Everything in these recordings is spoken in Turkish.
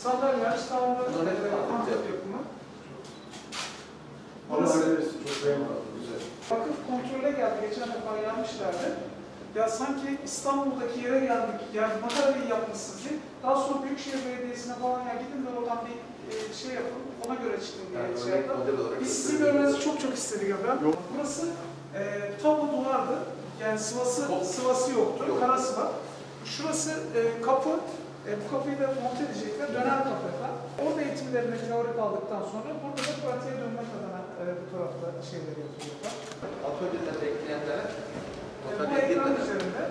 Sandalye hariç tamamı antep yapımı. Vakıf kontrole geldi, geçen defa gelmişlerdi. Ya sanki İstanbul'daki yere geldik, yani ne kadar iyi yapmışsınız diye. Daha sonra Büyükşehir Belediyesi'ne falan ya gidin de oradan bir şey yapın, ona göre çıkın diye şey yaptım. Biz sizi görmenizi çok istedik efendim. Burası tabu duvardı, yani sıvası yoktu, kara sıva. Şurası kapı, bu kapıyı da monte edecekler, döner kapı efendim. Orada eğitimlerini teorik aldıktan sonra burada da pratiğe dönmek adına bu tarafta şeyleri yapıyorlar. Atölyede bekleyenlere bu ekran üzerinde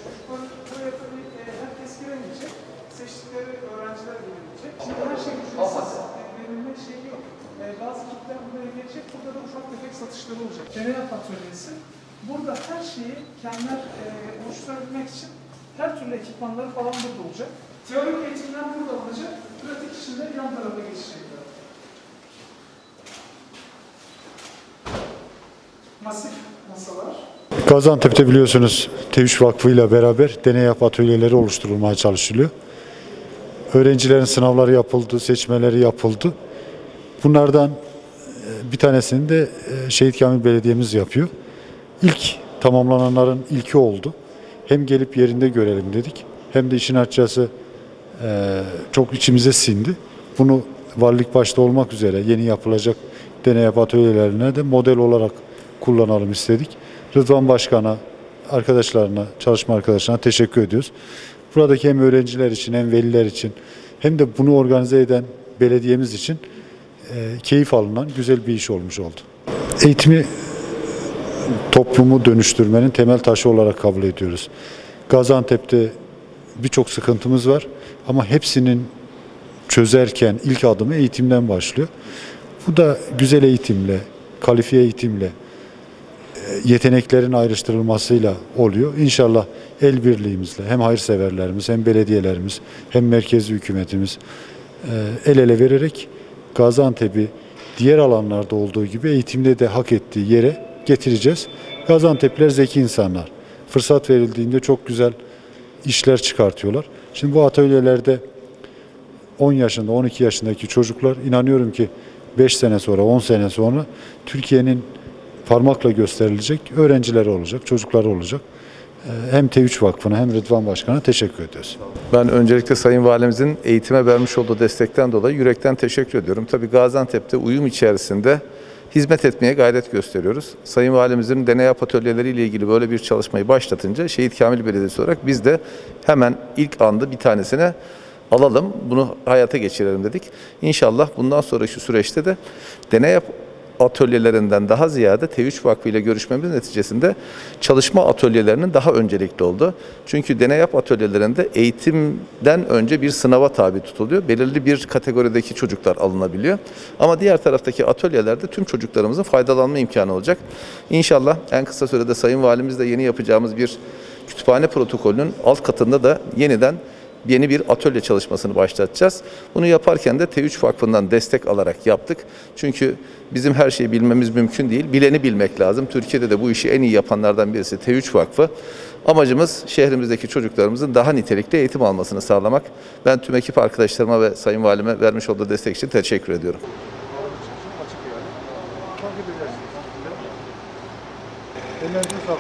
çocuklar buraya tabii herkes giremeyecek, seçtikleri öğrenciler girebilecek. Şimdi her şey ücretsiz, verilme şeyi yok. Bazı kitler buraya gelecek, burada da ufak tefek satışları olacak. Deneyat atölyesi, burada her şeyi kendiler oluşturabilmek için her türlü ekipmanları falan burada olacak. Teorik eğitimler burada olacak, pratik işinde yan tarafa geçecekler. Masif masalar. Gaziantep'te biliyorsunuz TÜİK Vakfı ile beraber deney atölyeleri oluşturulmaya çalışılıyor. Öğrencilerin sınavları yapıldı, seçmeleri yapıldı. Bunlardan bir tanesini de Şehit Kamil Belediye'miz yapıyor. İlk tamamlananların ilki oldu. Hem gelip yerinde görelim dedik, hem de işin açıkçası çok içimize sindi. Bunu valilik başta olmak üzere yeni yapılacak deney atölyelerine de model olarak kullanalım istedik. Rıdvan Başkan'a, arkadaşlarına, çalışma arkadaşlarına teşekkür ediyoruz. Buradaki hem öğrenciler için hem veliler için hem de bunu organize eden belediyemiz için keyif alınan güzel bir iş olmuş oldu. Eğitimi toplumu dönüştürmenin temel taşı olarak kabul ediyoruz. Gaziantep'te birçok sıkıntımız var ama hepsinin çözerken ilk adımı eğitimden başlıyor. Bu da güzel eğitimle, kalifiye eğitimle, yeteneklerin ayrıştırılmasıyla oluyor. İnşallah el birliğimizle hem hayırseverlerimiz hem belediyelerimiz hem merkezi hükümetimiz el ele vererek Gaziantep'i diğer alanlarda olduğu gibi eğitimde de hak ettiği yere getireceğiz. Gaziantep'liler zeki insanlar. Fırsat verildiğinde çok güzel işler çıkartıyorlar. Şimdi bu atölyelerde 10 yaşında, 12 yaşındaki çocuklar inanıyorum ki 5 sene sonra, 10 sene sonra Türkiye'nin parmakla gösterilecek öğrencileri olacak, çocukları olacak. Hem TÜİK Vakfı'na hem Rıdvan Başkan'a teşekkür ediyoruz. Ben öncelikle Sayın Valimizin eğitime vermiş olduğu destekten dolayı yürekten teşekkür ediyorum. Tabii Gaziantep'te uyum içerisinde hizmet etmeye gayret gösteriyoruz. Sayın Valimizin deney atölyeleri ile ilgili böyle bir çalışmayı başlatınca Şehit Kamil Belediyesi olarak biz de hemen ilk anda bir tanesine alalım, bunu hayata geçirelim dedik. İnşallah bundan sonraki süreçte de deney atölyelerinden daha ziyade TÜİK Vakfı ile görüşmemiz neticesinde çalışma atölyelerinin daha öncelikli oldu. Çünkü deney atölyelerinde eğitimden önce bir sınava tabi tutuluyor. Belirli bir kategorideki çocuklar alınabiliyor. Ama diğer taraftaki atölyelerde tüm çocuklarımızın faydalanma imkanı olacak. İnşallah en kısa sürede Sayın Valimizle yeni yapacağımız bir kütüphane protokolünün alt katında da yeniden yeni bir atölye çalışmasını başlatacağız. Bunu yaparken de TÜİK Vakfı'ndan destek alarak yaptık. Çünkü bizim her şeyi bilmemiz mümkün değil. Bileni bilmek lazım. Türkiye'de de bu işi en iyi yapanlardan birisi TÜİK Vakfı. Amacımız şehrimizdeki çocuklarımızın daha nitelikli eğitim almasını sağlamak. Ben tüm ekip arkadaşlarıma ve Sayın Valime vermiş olduğu destek için teşekkür ediyorum. Ellerinize sağlık.